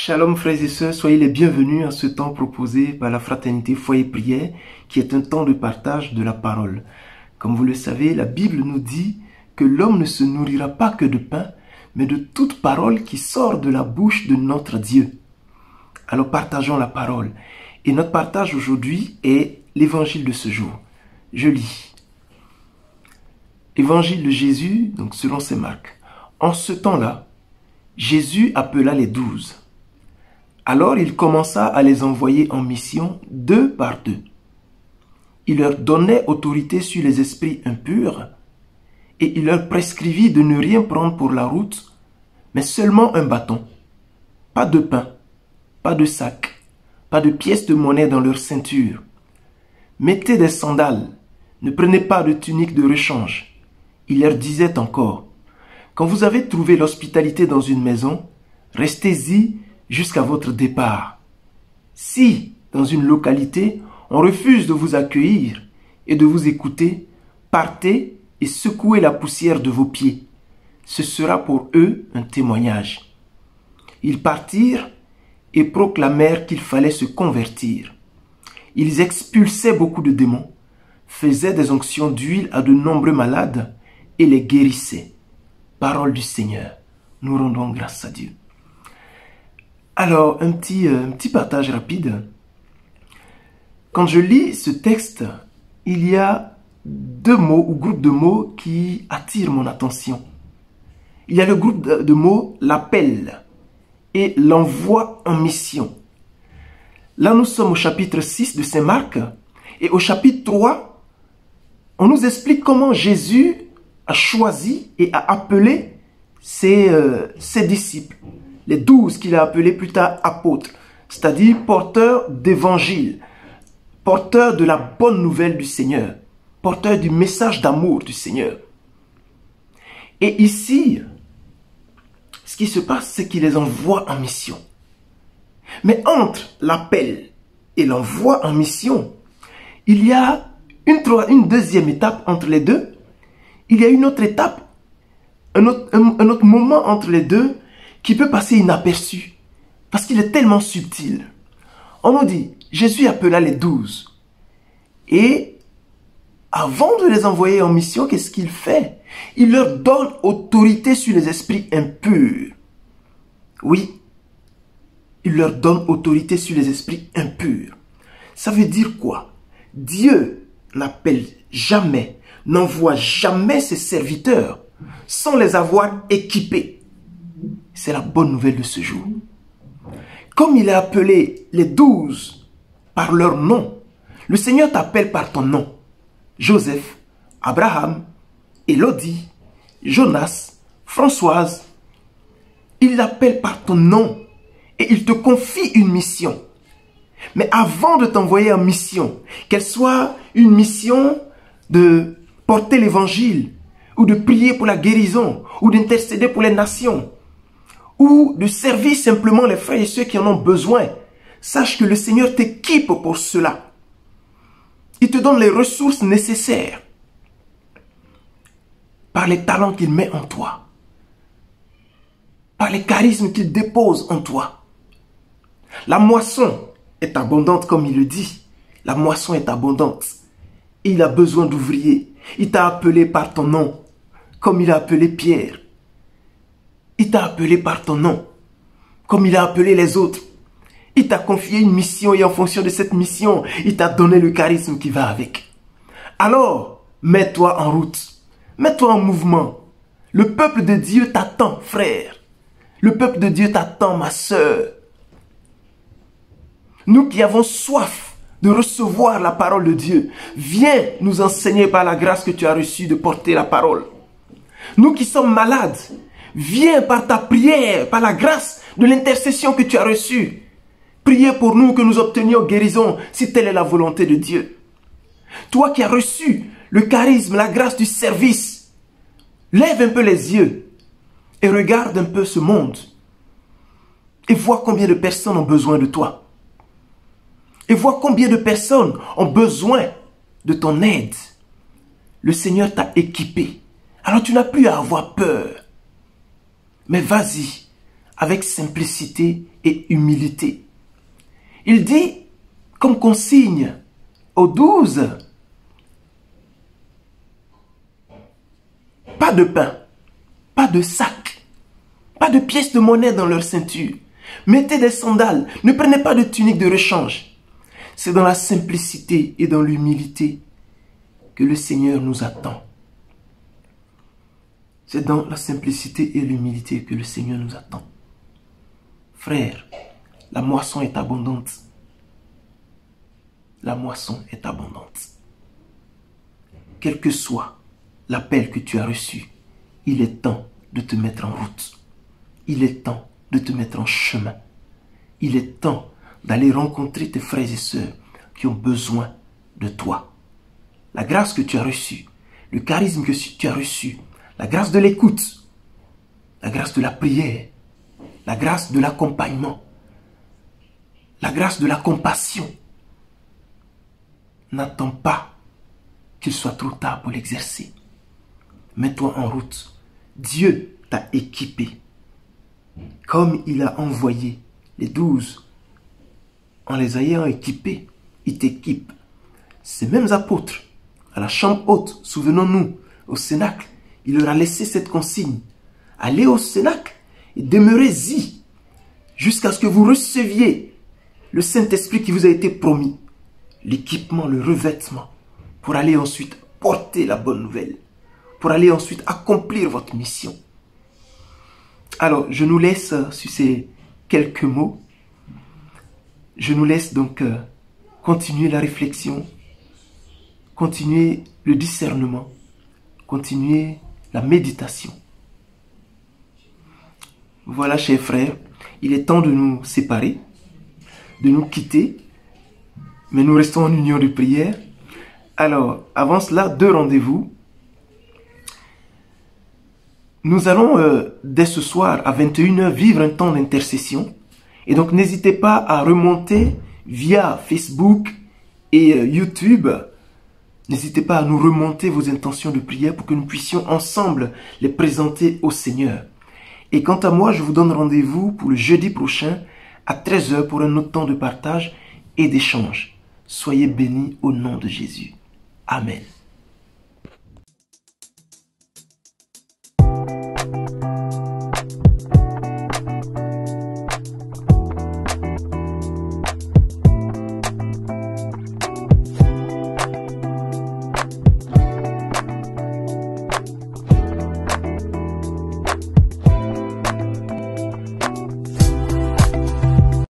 Shalom frères et sœurs, soyez les bienvenus à ce temps proposé par la Fraternité Foi et Prière, qui est un temps de partage de la parole. Comme vous le savez, la Bible nous dit que l'homme ne se nourrira pas que de pain, mais de toute parole qui sort de la bouche de notre Dieu. Alors partageons la parole. Et notre partage aujourd'hui est l'évangile de ce jour. Je lis. Évangile de Jésus, donc selon saint Marc. En ce temps-là, Jésus appela les 12. Alors il commença à les envoyer en mission deux par deux. Il leur donnait autorité sur les esprits impurs et il leur prescrivit de ne rien prendre pour la route, mais seulement un bâton. Pas de pain, pas de sac, pas de pièces de monnaie dans leur ceinture. Mettez des sandales, ne prenez pas de tunique de rechange. Il leur disait encore, quand vous avez trouvé l'hospitalité dans une maison, restez-y jusqu'à votre départ. Si, dans une localité, on refuse de vous accueillir et de vous écouter, partez et secouez la poussière de vos pieds. Ce sera pour eux un témoignage. Ils partirent et proclamèrent qu'il fallait se convertir. Ils expulsaient beaucoup de démons, faisaient des onctions d'huile à de nombreux malades et les guérissaient. Parole du Seigneur. Nous rendons grâce à Dieu. Alors, un petit partage rapide. Quand je lis ce texte, il y a deux mots ou groupes de mots qui attirent mon attention. Il y a le groupe de mots l'appel et l'envoi en mission. Là, nous sommes au chapitre 6 de saint Marc et au chapitre 3, on nous explique comment Jésus a choisi et a appelé ses disciples. Les 12 qu'il a appelés plus tard apôtres, c'est-à-dire porteurs d'évangile, porteurs de la bonne nouvelle du Seigneur, porteurs du message d'amour du Seigneur. Et ici, ce qui se passe, c'est qu'il les envoie en mission. Mais entre l'appel et l'envoi en mission, il y a une deuxième étape entre les deux. Il y a une autre étape, un autre moment entre les deux, qui peut passer inaperçu, parce qu'il est tellement subtil. On nous dit, Jésus appela les 12. Et avant de les envoyer en mission, qu'est-ce qu'il fait? Il leur donne autorité sur les esprits impurs. Oui, il leur donne autorité sur les esprits impurs. Ça veut dire quoi? Dieu n'appelle jamais, n'envoie jamais ses serviteurs sans les avoir équipés. C'est la bonne nouvelle de ce jour. Comme il a appelé les 12 par leur nom, le Seigneur t'appelle par ton nom. Joseph, Abraham, Élodie, Jonas, Françoise. Il l'appelle par ton nom et il te confie une mission. Mais avant de t'envoyer en mission, qu'elle soit une mission de porter l'évangile, ou de prier pour la guérison, ou d'intercéder pour les nations, ou de servir simplement les frères et ceux qui en ont besoin, sache que le Seigneur t'équipe pour cela. Il te donne les ressources nécessaires par les talents qu'il met en toi, par les charismes qu'il dépose en toi. La moisson est abondante comme il le dit. La moisson est abondante. Et il a besoin d'ouvriers. Il t'a appelé par ton nom, comme il a appelé Pierre. Il t'a appelé par ton nom, comme il a appelé les autres. Il t'a confié une mission et en fonction de cette mission, il t'a donné le charisme qui va avec. Alors, mets-toi en route. Mets-toi en mouvement. Le peuple de Dieu t'attend, frère. Le peuple de Dieu t'attend, ma sœur. Nous qui avons soif de recevoir la parole de Dieu, viens nous enseigner par la grâce que tu as reçue de porter la parole. Nous qui sommes malades, viens par ta prière, par la grâce de l'intercession que tu as reçue. Priez pour nous que nous obtenions guérison, si telle est la volonté de Dieu. Toi qui as reçu le charisme, la grâce du service, lève un peu les yeux et regarde un peu ce monde. Et vois combien de personnes ont besoin de toi. Et vois combien de personnes ont besoin de ton aide. Le Seigneur t'a équipé. Alors tu n'as plus à avoir peur. Mais vas-y, avec simplicité et humilité. Il dit, comme consigne aux 12, pas de pain, pas de sac, pas de pièces de monnaie dans leur ceinture. Mettez des sandales, ne prenez pas de tunique de rechange. C'est dans la simplicité et dans l'humilité que le Seigneur nous attend. C'est dans la simplicité et l'humilité que le Seigneur nous attend. Frère, la moisson est abondante. La moisson est abondante. Quel que soit l'appel que tu as reçu, il est temps de te mettre en route. Il est temps de te mettre en chemin. Il est temps d'aller rencontrer tes frères et sœurs qui ont besoin de toi. La grâce que tu as reçue, le charisme que tu as reçu, la grâce de l'écoute, la grâce de la prière, la grâce de l'accompagnement, la grâce de la compassion. N'attends pas qu'il soit trop tard pour l'exercer. Mets-toi en route. Dieu t'a équipé. Comme il a envoyé les 12, en les ayant équipés, il t'équipe. Ces mêmes apôtres, à la chambre haute, souvenons-nous, au Cénacle, il leur a laissé cette consigne. Allez au Cénacle et demeurez-y jusqu'à ce que vous receviez le Saint-Esprit qui vous a été promis. L'équipement, le revêtement, pour aller ensuite porter la bonne nouvelle, pour aller ensuite accomplir votre mission. Alors, je nous laisse sur ces quelques mots. Je nous laisse donc continuer la réflexion, continuer le discernement, continuer la méditation. Voilà, chers frères, il est temps de nous séparer, de nous quitter, mais nous restons en union de prière. Alors, avant cela, 2 rendez-vous. Nous allons, dès ce soir, à 21h, vivre un temps d'intercession. Et donc, n'hésitez pas à remonter via Facebook et YouTube. N'hésitez pas à nous remonter vos intentions de prière pour que nous puissions ensemble les présenter au Seigneur. Et quant à moi, je vous donne rendez-vous pour le jeudi prochain à 13h pour un autre temps de partage et d'échange. Soyez bénis au nom de Jésus. Amen.